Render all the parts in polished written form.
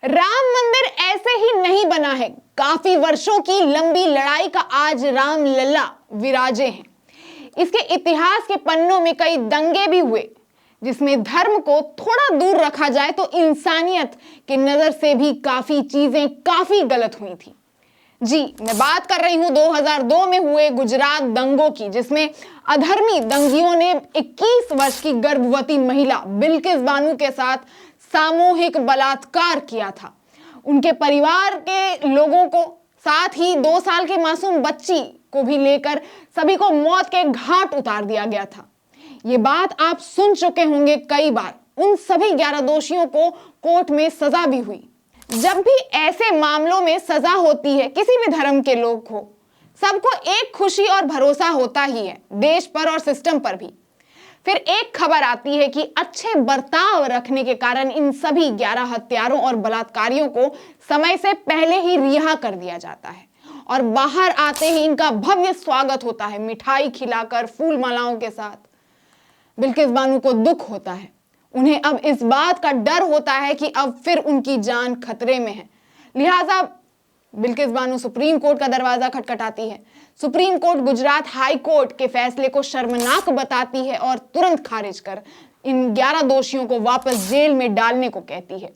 राम मंदिर ऐसे ही नहीं बना है। काफी वर्षों की लंबी लड़ाई का आज राम लला विराजे हैं। इसके इतिहास के पन्नों में कई दंगे भी हुए, जिसमें धर्म को थोड़ा दूर रखा जाए तो इंसानियत की नजर से भी काफी चीजें काफी गलत हुई थी। जी, मैं बात कर रही हूं 2002 में हुए गुजरात दंगों की, जिसमें अधर्मी दंगियों ने 21 वर्ष की गर्भवती महिला बिल्किस बानो के साथ सामूहिक बलात्कार किया था। उनके परिवार के लोगों को, साथ ही 2 साल की मासूम बच्ची को भी लेकर सभी को मौत के घाट उतार दिया गया था। ये बात आप सुन चुके होंगे कई बार। उन सभी 11 दोषियों को कोर्ट में सजा भी हुई। जब भी ऐसे मामलों में सजा होती है, किसी भी धर्म के लोग हो, सबको एक खुशी और भरोसा होता ही है, देश पर और सिस्टम पर भी। फिर एक खबर आती है कि अच्छे बर्ताव रखने के कारण इन सभी 11 हत्यारों और बलात्कारियों को समय से पहले ही रिहा कर दिया जाता है और बाहर आते ही इनका भव्य स्वागत होता है, मिठाई खिलाकर, फूल मालाओं के साथ। बिल्किस बानो को दुख होता है। उन्हें अब इस बात का डर होता है कि अब फिर उनकी जान खतरे में है। लिहाजा बिल्किस बानो सुप्रीम कोर्ट का दरवाजा खटखटाती है। Supreme court Gujarat high court के फैसले को शर्मनाक बताती है और तुरंत खारिज कर इन 11 दोषियों को वापस जेल में डालने को कहती है।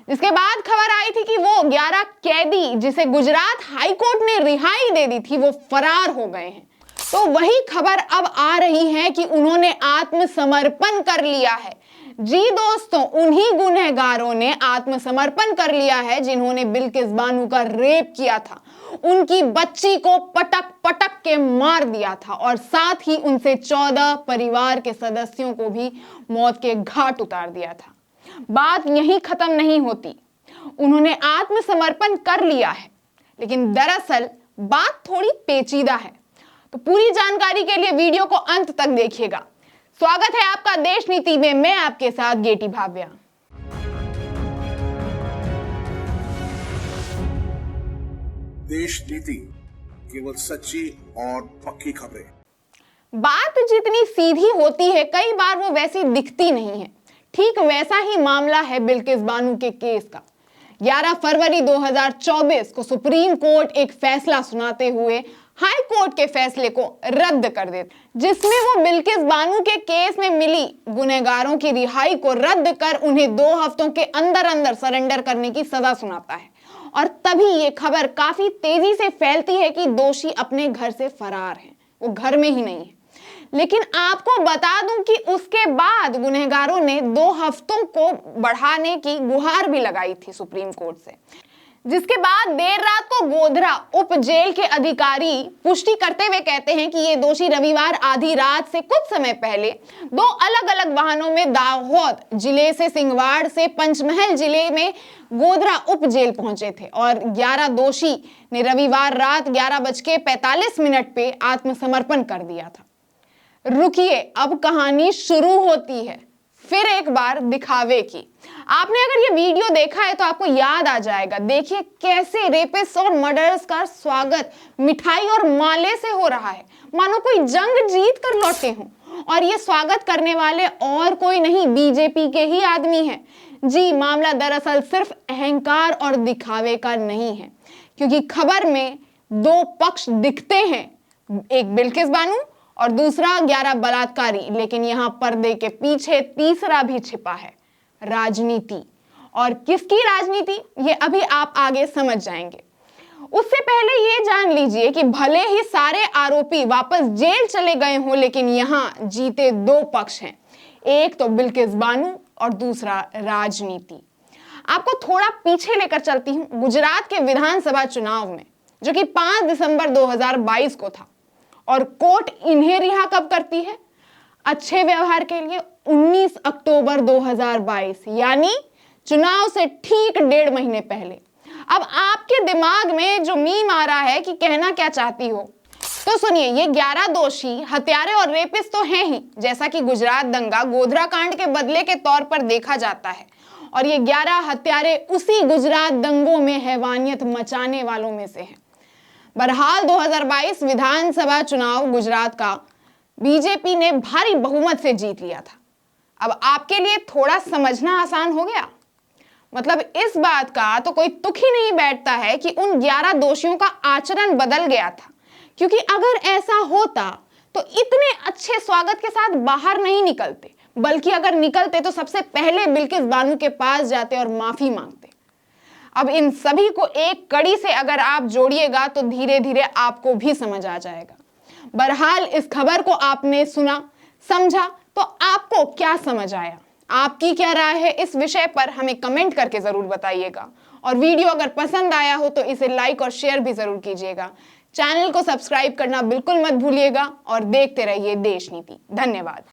इसके बाद खबर आई थी कि वो 11 कैदी जिसे गुजरात हाई कोर्ट ने रिहाई दे दी थी, वो फरार हो गए हैं। तो वही खबर अब आ रही है कि उन्होंने आत्मसमर्पण कर लिया है। जी दोस्तों, उन्हीं गुनहगारों ने आत्मसमर्पण कर लिया है जिन्होंने बिल्किस बानो का रेप किया था, उनकी बच्ची को पटक पटक के मार दिया था और साथ ही उनसे 14 परिवार के सदस्यों को भी मौत के घाट उतार दिया था। बात यहीं खत्म नहीं होती। उन्होंने आत्मसमर्पण कर लिया है, लेकिन दरअसल बात थोड़ी पेचीदा है। तो पूरी जानकारी के लिए वीडियो को अंत तक देखिएगा। स्वागत है आपका देश नीति में, मैं आपके साथ गेटी भाव्या। देश नीति, केवल सच्ची और पक्की खबरें। बात जितनी सीधी होती है, कई बार वो वैसी दिखती नहीं है। ठीक वैसा ही मामला है बिल्किस बानो के केस का। 11 फरवरी 2024 को सुप्रीम कोर्ट एक फैसला सुनाते हुए हाई कोर्ट के फैसले को रद्द कर देता, जिसमें वो बिल्किस बानो के केस में मिली गुनहगारों की रिहाई को रद्द कर उन्हें 2 हफ्तों के अंदर अंदर सरेंडर करने की सजा सुनाता है। और तभी ये खबर काफी तेजी से फैलती है कि दोषी अपने घर से फरार हैं, वो घर में ही नहीं है। लेकिन आपको बता दूं कि उसके बाद गुनहगारों ने 2 हफ्तों को बढ़ाने की गुहार भी लगाई थी सुप्रीम कोर्ट से, जिसके बाद देर रात को गोधरा उप जेल के अधिकारी पुष्टि करते हुए कहते हैं कि ये दोषी रविवार आधी रात से कुछ समय पहले 2 अलग अलग वाहनों में दाहोद जिले से सिंगवाड़ से पंचमहल जिले में गोधरा उप जेल पहुंचे थे और 11 दोषी ने रविवार रात 11:45 पे आत्मसमर्पण कर दिया था। रुकिए, अब कहानी शुरू होती है फिर एक बार दिखावे की। आपने अगर ये वीडियो देखा है तो आपको याद आ जाएगा। देखिए कैसे रेपिस्ट और मर्डरर्स का स्वागत मिठाई और माले से हो रहा है, मानो कोई जंग जीत कर लौटे हों। और ये स्वागत करने वाले और कोई नहीं, बीजेपी के ही आदमी हैं। जी, मामला दरअसल सिर्फ अहंकार और दिखावे का नहीं है, क्योंकि खबर में 2 पक्ष दिखते हैं, एक बिल्किस बानो और दूसरा 11 बलात्कारी। लेकिन यहाँ पर्दे के पीछे तीसरा भी छिपा है, राजनीति। और किसकी राजनीति, ये अभी आप आगे समझ जाएंगे। उससे पहले ये जान लीजिए कि भले ही सारे आरोपी वापस जेल चले गए हों, लेकिन यहाँ जीते 2 पक्ष हैं, एक तो बिल्किस बानो और दूसरा राजनीति। आपको थोड़ा पीछे लेकर चलती हूँ गुजरात के विधानसभा चुनाव में, जो कि 5 दिसंबर 2022 को था। और कोर्ट इन्हें रिहा कब करती है? अच्छे व्यवहार के लिए 19 अक्टूबर 2022, यानी चुनाव से ठीक 1.5 महीने पहले। अब आपके दिमाग में जो मीम आ रहा है कि कहना क्या चाहती हो, तो सुनिए, ये 11 दोषी हत्यारे और रेपिस्ट तो हैं ही, जैसा कि गुजरात दंगा गोधरा कांड के बदले के तौर पर देखा जाता है। और ये 11 हत्यारे उसी गुजरात दंगों में हैवानियत मचाने वालों में से हैं। बहरहाल 2022 विधानसभा चुनाव गुजरात का बीजेपी ने भारी बहुमत से जीत लिया था। अब आपके लिए थोड़ा समझना आसान हो गया। मतलब इस बात का तो कोई तुक ही नहीं बैठता है कि उन 11 दोषियों का आचरण बदल गया था, क्योंकि अगर ऐसा होता तो इतने अच्छे स्वागत के साथ बाहर नहीं निकलते, बल्कि अगर निकलते तो सबसे पहले बिल्किस बानो के पास जाते और माफी मांगते। अब इन सभी को एक कड़ी से अगर आप जोड़िएगा तो धीरे धीरे आपको भी समझ आ जाएगा। बहरहाल इस खबर को आपने सुना, समझा, तो आपको क्या समझ आया? आपकी क्या राय है इस विषय पर हमें कमेंट करके जरूर बताइएगा। और वीडियो अगर पसंद आया हो तो इसे लाइक और शेयर भी जरूर कीजिएगा। चैनल को सब्सक्राइब करना बिल्कुल मत भूलिएगा और देखते रहिए देश नीति। धन्यवाद।